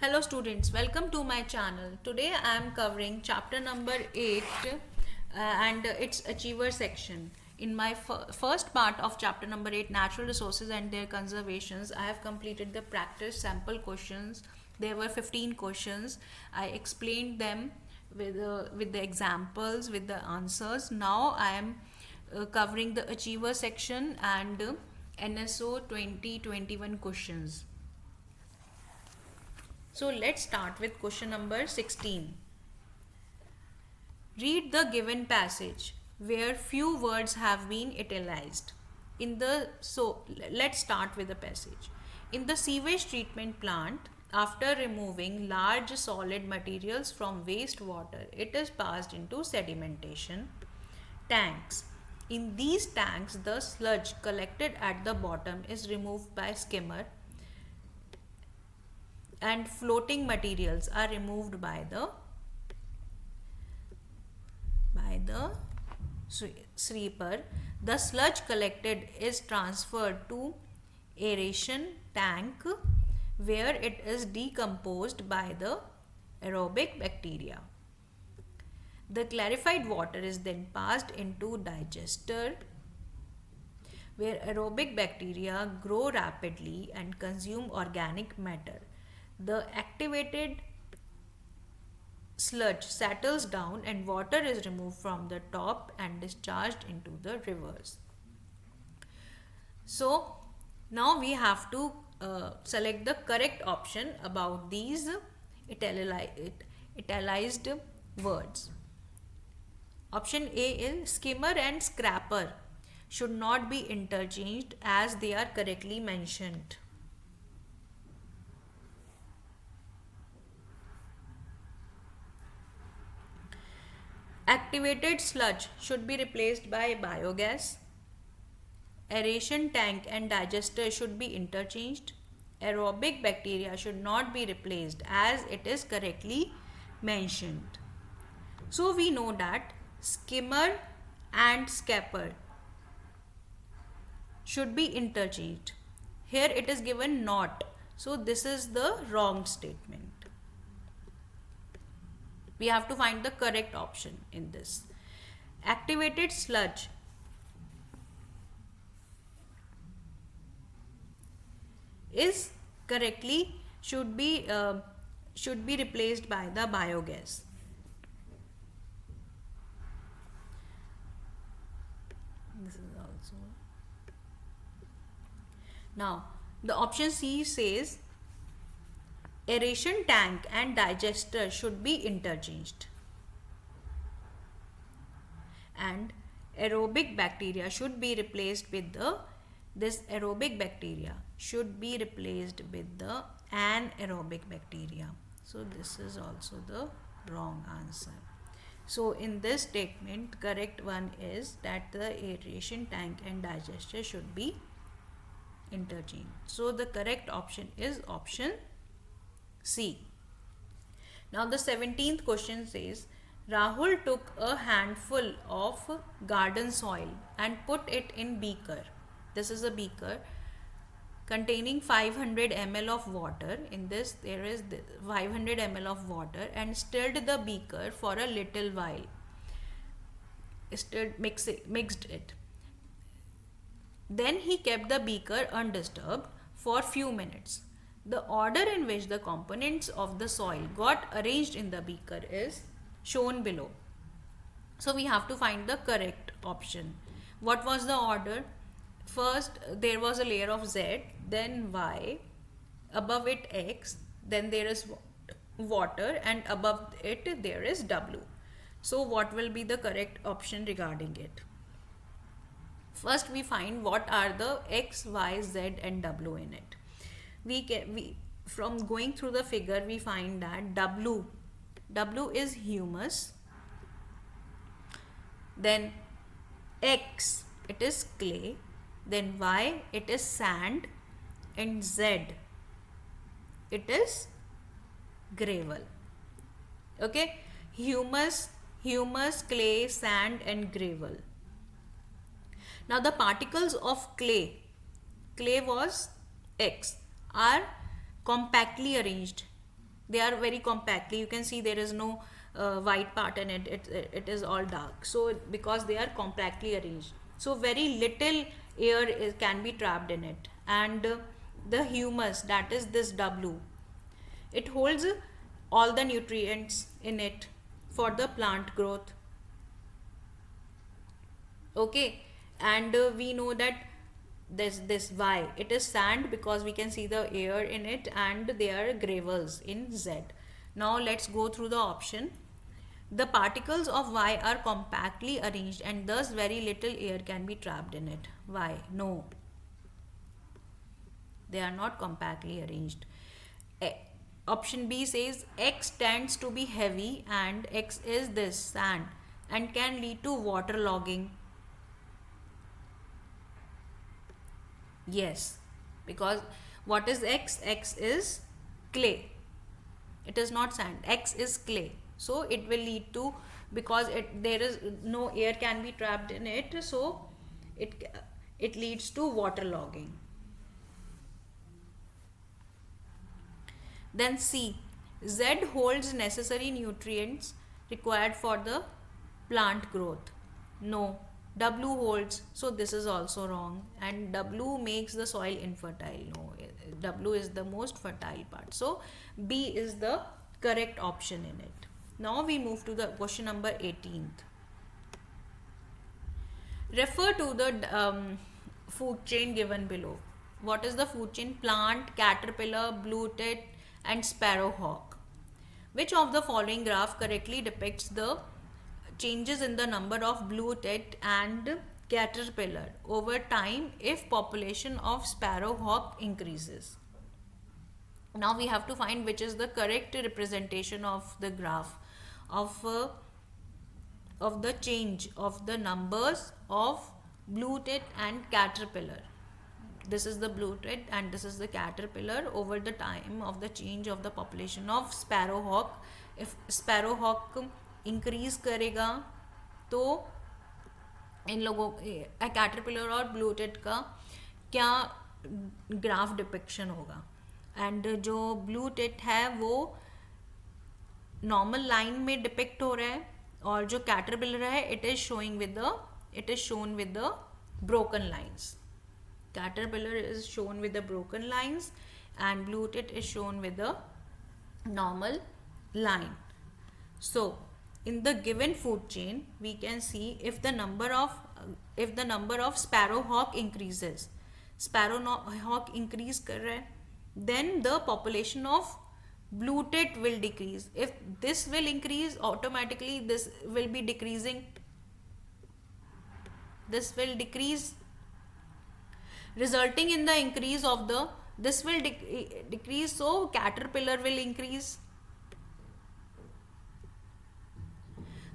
Hello students, welcome to my channel. Today I am covering chapter number 8 and its achiever section. In my first part of chapter number 8, natural resources and their conservations, I have completed the practice sample questions. There were 15 questions. I explained them with the examples, with the answers. Now I am covering the achiever section and NSO 2021 questions. So let's start with question number 16. Read the given passage where few words have been italicized. Let's start with the passage. In the sewage treatment plant, after removing large solid materials from wastewater, it is passed into sedimentation tanks. In these tanks, the sludge collected at the bottom is removed by skimmer and floating materials are removed by the sweeper. The sludge collected is transferred to aeration tank where it is decomposed by the aerobic bacteria. The clarified water is then passed into digester where aerobic bacteria grow rapidly and consume organic matter. The activated sludge settles down and water is removed from the top and discharged into the rivers. So now we have to select the correct option about these italicized words. Option A is skimmer and scraper should not be interchanged as they are correctly mentioned. Activated sludge should be replaced by biogas. Aeration tank and digester should be interchanged. Aerobic bacteria should not be replaced as it is correctly mentioned. So we know that skimmer and scraper should be interchanged. Here it is given not. So this is the wrong statement. We have to find the correct option in this. Activated sludge is correctly should be replaced by the biogas. This is also. Now the option C says aeration tank and digester should be interchanged and aerobic bacteria should be replaced with the aerobic bacteria should be replaced with the anaerobic bacteria. So this is also the wrong answer. So in this statement, correct one is that the aeration tank and digester should be interchanged. So the correct option is option C. Now the 17th question says, Rahul took a handful of garden soil and put it in beaker. This is a beaker containing 500 ml of water. In this there is 500 ml of water and stirred the beaker for a little while. Mixed it. Then he kept the beaker undisturbed for few minutes. The order in which the components of the soil got arranged in the beaker is shown below. So we have to find the correct option. What was the order? First there was a layer of Z, then Y, above it X, then there is water and above it there is W. So what will be the correct option regarding it? First we find what are the X, Y, Z and W in it. We from going through the figure we find that W is humus, then X it is clay, then Y it is sand and Z it is gravel. Okay, humus, clay, sand and gravel. Now the particles of clay was X, are compactly arranged They are very compactly, you can see there is no white part in it, it is all dark. So because they are compactly arranged, so very little air can be trapped in it. And the humus, that is this W, it holds all the nutrients in it for the plant growth. Okay, and we know that this Y, it is sand because we can see the air in it, and they are gravels in Z. Now let's go through the option. The particles of Y are compactly arranged and thus very little air can be trapped in it. Why? No, they are not compactly arranged. Option B says X tends to be heavy, and X is this sand and can lead to waterlogging. Yes, because what is X? X is clay. It is not sand. X is clay. So it will lead to, because there is no air can be trapped in it, so it leads to waterlogging. Then C, Z holds necessary nutrients required for the plant growth. No, W holds, so this is also wrong, and W makes the soil infertile. No, W is the most fertile part. So B is the correct option in it. Now we move to the question number 18th. Refer to the food chain given below. What is the food chain? Plant, caterpillar, blue tit, and sparrowhawk. Which of the following graph correctly depicts the changes in the number of blue tit and caterpillar over time if population of sparrowhawk increases? Now we have to find which is the correct representation of the graph of the change of the numbers of blue tit and caterpillar. This is the blue tit and this is the caterpillar over the time of the change of the population of sparrowhawk. If sparrowhawk increase करेगा तो इन लोगों caterpillar और blue tit का क्या graph depiction होगा. And जो blue tit है वो नॉर्मल लाइन में डिपिक्ट हो रहा है, और जो कैटरपिलर है it is shown with the broken lines. Caterpillar is shown with the broken lines and blue tit is shown with the normal line. So in the given food chain we can see if the number of sparrowhawk increases, sparrowhawk increase कर रहा है, then the population of blue tit will decrease. If this will increase, automatically this will be decreasing. This will decrease, resulting in the increase of the, this will decrease, so caterpillar will increase.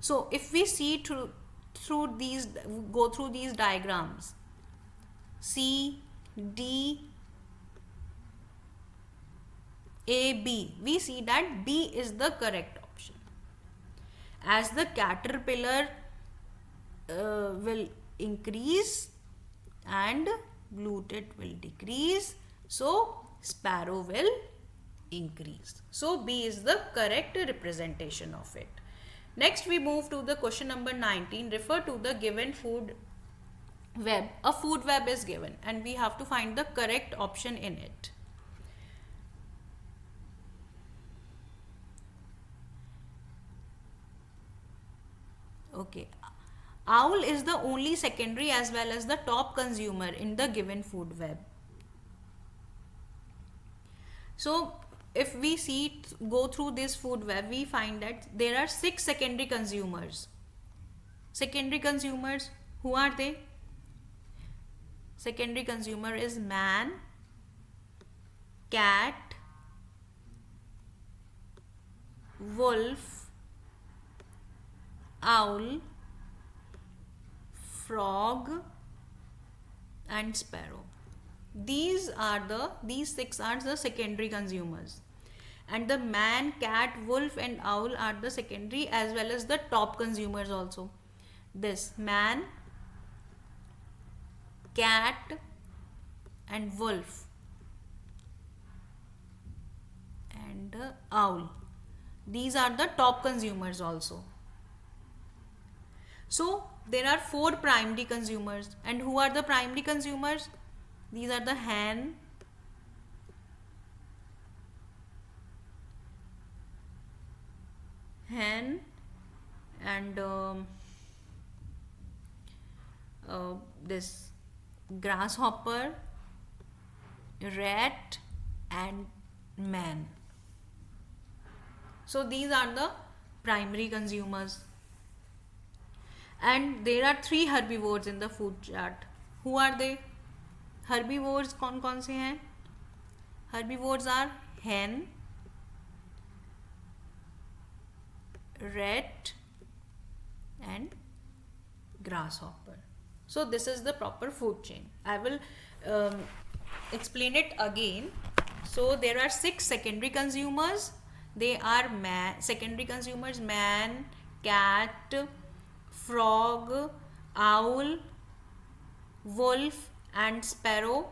So if we see through these, go through these diagrams, C, D, A, B, we see that B is the correct option, as the caterpillar will increase and blue tit will decrease, so sparrow will increase. So B is the correct representation of it. Next we move to the question number 19. Refer to the given food web. A food web is given and we have to find the correct option in it. Okay. Owl is the only secondary as well as the top consumer in the given food web. So if we go through this food web, we find that there are 6 secondary consumers. Secondary consumers, who are they? Secondary consumer is man, cat, wolf, owl, frog and sparrow. These 6 are the secondary consumers, and the man, cat, wolf and owl are the secondary as well as the top consumers also. This man, cat and wolf and and owl. These are the top consumers also. So there are 4 primary consumers. And who are the primary consumers? These are the hen, and this grasshopper, rat and man. So these are the primary consumers. And there are 3 herbivores in the food chart. Who are they? Herbivores कौन कौन से हैं? Herbivores are hen, rat and grasshopper. So this is the proper food chain. I will explain it again. So there are 6 secondary consumers. They are secondary consumers: man, cat, frog, owl, wolf and sparrow.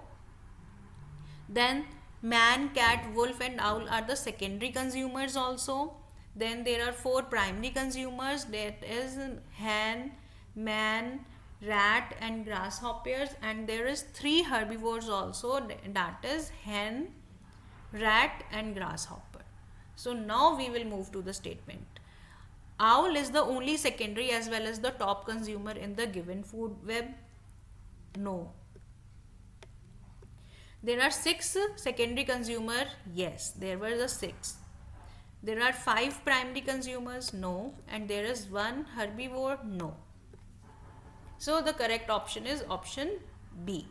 Then man, cat, wolf and owl are the secondary consumers also. Then there are 4 primary consumers, that is hen, man, rat and grasshoppers. And there is 3 herbivores also, that is hen, rat and grasshopper. So now we will move to the statement. Owl is the only secondary as well as the top consumer in the given food web. No. There are 6 secondary consumers. Yes, there were the 6. There are 5 primary consumers. No. And there is 1 herbivore. No. So the correct option is option B.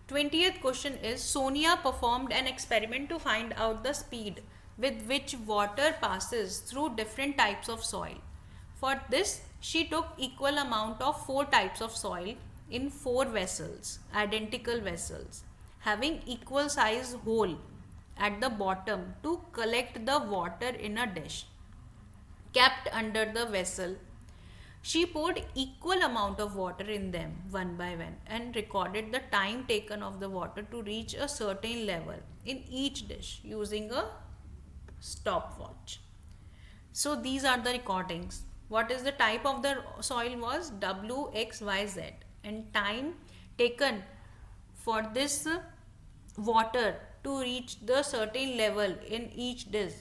20th question is, Sonia performed an experiment to find out the speed with which water passes through different types of soil. For this, she took equal amount of 4 types of soil in 4 vessels, identical vessels, having equal size hole at the bottom to collect the water in a dish kept under the vessel. She poured equal amount of water in them one by one and recorded the time taken of the water to reach a certain level in each dish using a stopwatch. So these are the recordings. What is the type of the soil was WXYZ, and time taken for this water to reach the certain level in each dish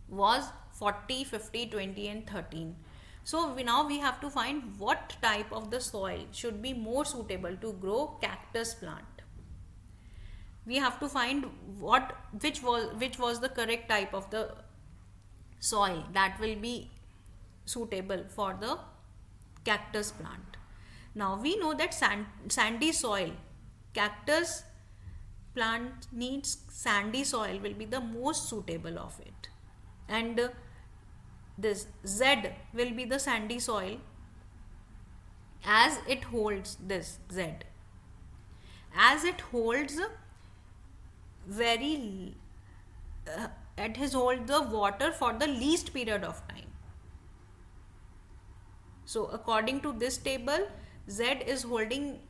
was 40, 50, 20 and 13. So now we have to find what type of the soil should be more suitable to grow cactus plant. We have to find which was the correct type of the soil that will be suitable for the cactus plant. Now we know that sandy soil, cactus plant needs sandy soil, will be the most suitable of it. And this Z will be the sandy soil as it holds this Z. As it holds it has hold the water for the least period of time. So according to this table, Z is holding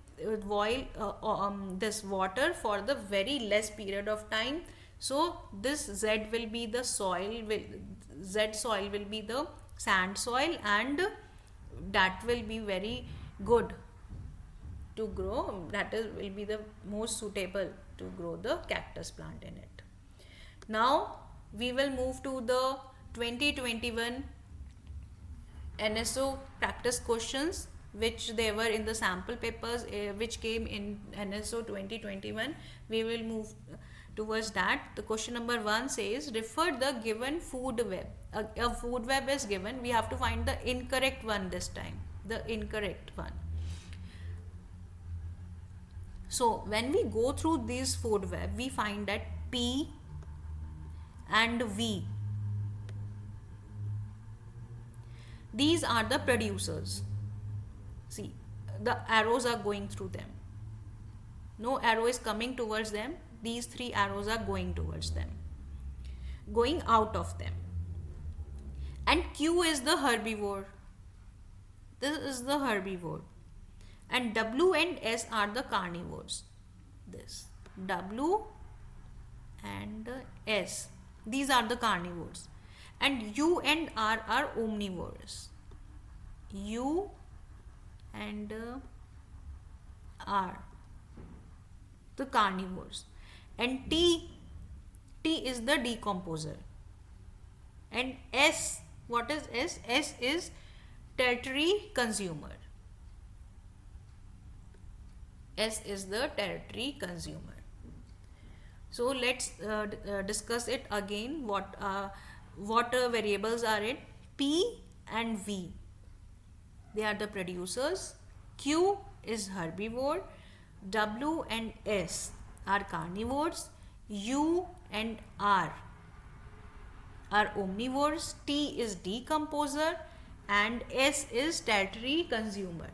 this water for the very less period of time. So this Z will be the soil, Z soil will be the sand soil, and that will be very good to grow. Will be the most suitable to grow the cactus plant in it. Now we will move to the 2021 NSO practice questions, which they were in the sample papers which came in NSO 2021. We will move towards that. The question number 1 says, refer the given food web. A food web is given. We have to find the incorrect one this time. The incorrect one. So when we go through this food web, we find that P and V, these are the producers. See, the arrows are going through them. No arrow is coming towards them. These 3 arrows are going towards them, going out of them. And Q is the herbivore. This is the herbivore. And W and S are the carnivores. This W and S These are the carnivores. And U and R are omnivores. U and R, the carnivores. And T is the decomposer. And S, what is S? S is tertiary consumer. S is the tertiary consumer. So let's discuss it again. What variables are it? P and V, they are the producers. Q is herbivore. W and S are carnivores. U and R are omnivores. T is decomposer and S is tertiary consumer.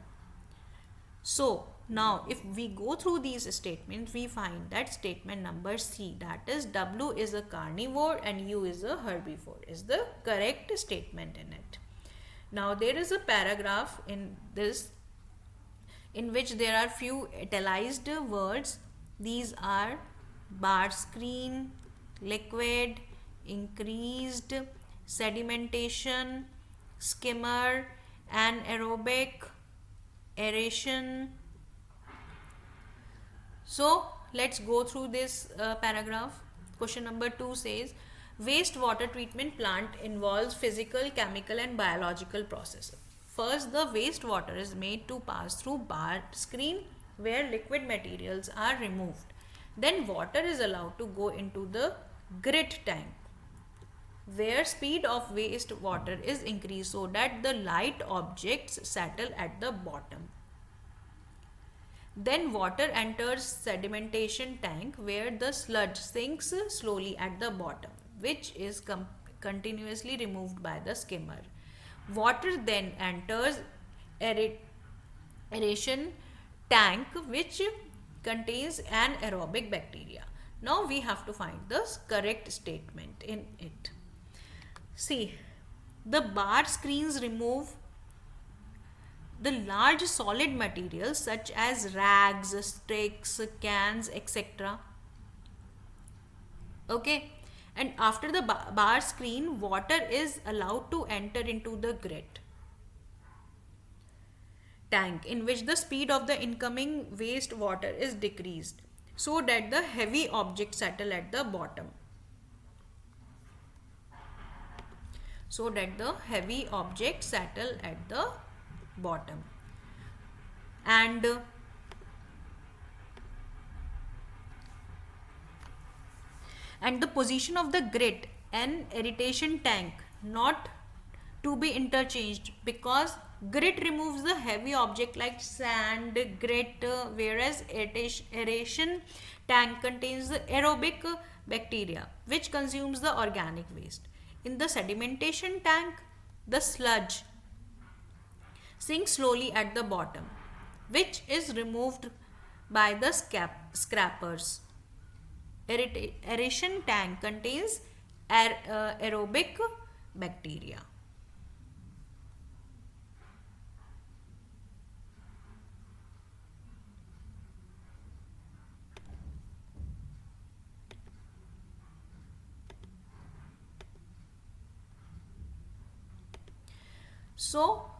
So now if we go through these statements, we find that statement number C, that is W is a carnivore and U is a herbivore, is the correct statement in it. Now there is a paragraph in this in which there are few italicized words. These are bar screen, liquid, increased, sedimentation, skimmer, anaerobic, aeration. So let's go through this paragraph. Question number 2 says, wastewater treatment plant involves physical, chemical and biological processes. First, the wastewater is made to pass through bar screen where liquid materials are removed. Then water is allowed to go into the grit tank where speed of wastewater is increased so that the light objects settle at the bottom. Then water enters sedimentation tank where the sludge sinks slowly at the bottom, which is continuously removed by the skimmer. Water then enters aeration tank which contains anaerobic bacteria. Now we have to find the correct statement in it. See, the bar screens remove the large solid materials such as rags, sticks, cans, etc. Okay, and after the bar screen, water is allowed to enter into the grit tank in which the speed of the incoming waste water is decreased so that the heavy objects settle at the bottom. So that the heavy objects settle at the bottom. And the position of the grit and aeration tank not to be interchanged, because grit removes the heavy object like sand, grit, whereas aeration tank contains the aerobic bacteria which consumes the organic waste. In the sedimentation tank, the sludge sinks slowly at the bottom, which is removed by the scrappers. Aeration tank contains aerobic bacteria. So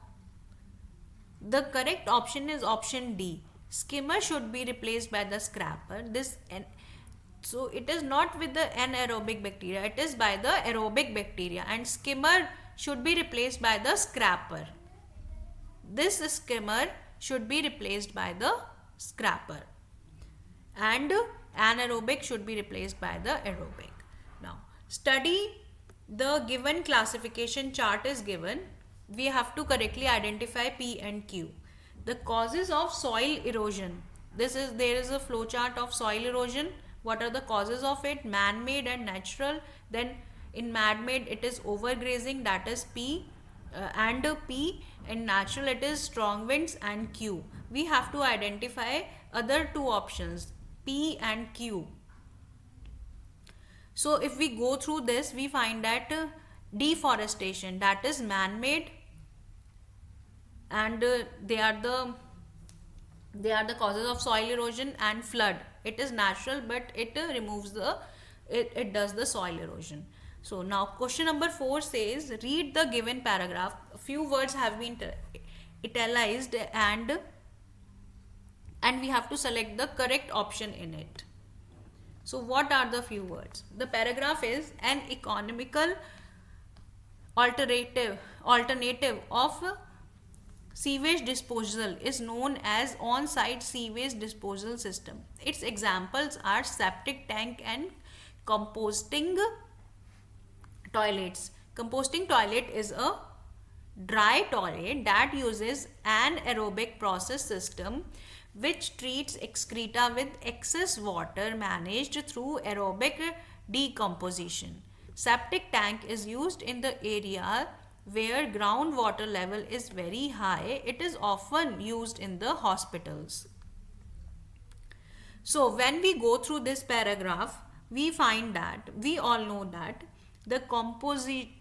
the correct option is option D. Skimmer should be replaced by the scrapper. So it is not with the anaerobic bacteria, it is by the aerobic bacteria, and skimmer should be replaced by the scrapper. This skimmer should be replaced by the scrapper, and anaerobic should be replaced by the aerobic. Now study the given classification chart is given. We have to correctly identify P and Q. The causes of soil erosion. There is a flow chart of soil erosion. What are the causes of it? Man-made and natural. Then in man-made it is overgrazing, that is P, and P. In natural it is strong winds and Q. We have to identify other two options, P and Q. So if we go through this, we find that deforestation, that is man-made, and they are the causes of soil erosion, and flood, it is natural but it removes the it does the soil erosion. So now question number 4 says, read the given paragraph. A few words have been italicized and we have to select the correct option in it. So what are the few words? The paragraph is, an economical alternative of sewage disposal is known as on-site sewage disposal system. Its examples are septic tank and composting toilets. Composting toilet is a dry toilet that uses an aerobic process system which treats excreta with excess water managed through aerobic decomposition. Septic tank is used in the area where groundwater level is very high. It is often used in the hospitals. So when we go through this paragraph, we find that we all know that the composting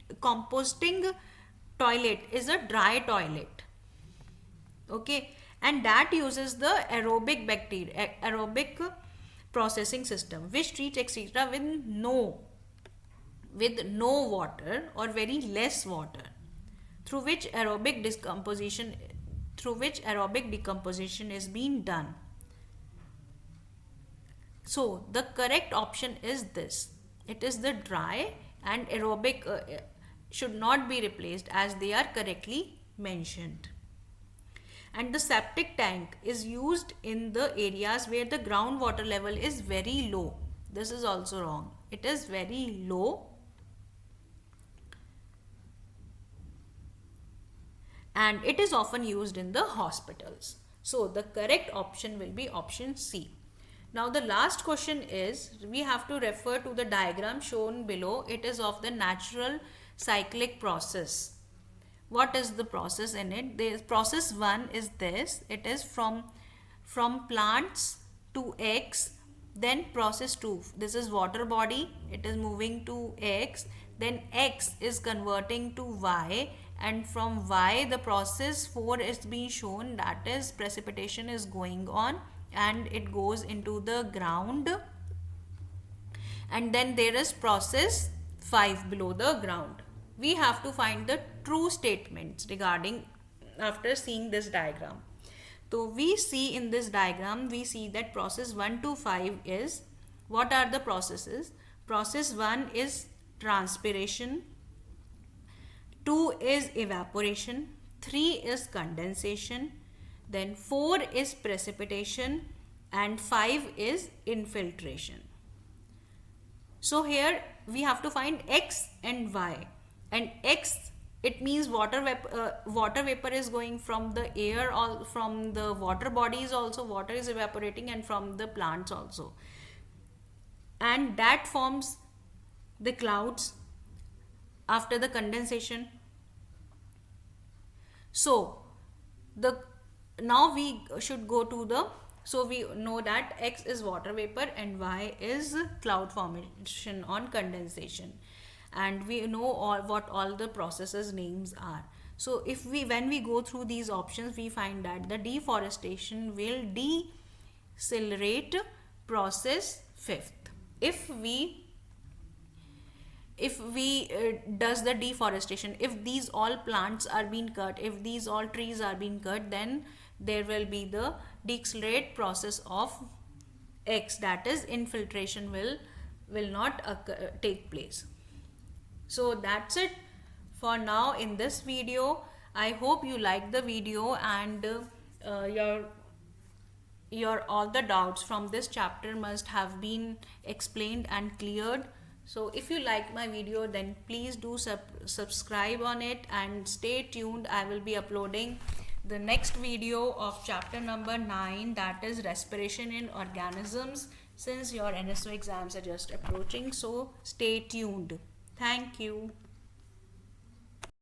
toilet is a dry toilet. Okay, and that uses the aerobic processing system which treats etc. with no water or very less water, through which aerobic decomposition is being done. So the correct option is this. It is the dry, and aerobic should not be replaced as they are correctly mentioned. And the septic tank is used in the areas where the groundwater level is very low. This is also wrong. It is very low and it is often used in the hospitals. So the correct option will be option C. Now the last question is, we have to refer to the diagram shown below. It is of the natural cyclic process. What is the process in it? The process 1 is this. It is from plants to X. Then process 2. This is water body. It is moving to X. Then X is converting to Y. And from Y, the process 4 is being shown. That is, precipitation is going on and it goes into the ground. And then there is process 5 below the ground. We have to find the true statements regarding after seeing this diagram. So we see in this diagram, we see that process 1 to 5 is, what are the processes? Process 1 is transpiration, 2 is evaporation, 3 is condensation, then 4 is precipitation, and 5 is infiltration. So here we have to find X and Y. And X, it means water vapor is going from the air, or from the water bodies also, water is evaporating, and from the plants also. And that forms the clouds after the condensation. So now we should go to so we know that X is water vapor and Y is cloud formation on condensation. And we know what all the processes names are. So when we go through these options, we find that the deforestation will decelerate process 5th. If we does the deforestation, if these all plants are being cut, if these all trees are being cut, then there will be the decelerate process of X, that is infiltration will not take place. So that's it for now in this video. I hope you liked the video and your all the doubts from this chapter must have been explained and cleared. So if you like my video, then please do subscribe on it and stay tuned. I will be uploading the next video of chapter number 9, that is respiration in organisms, since your NSO exams are just approaching. So stay tuned. Thank you.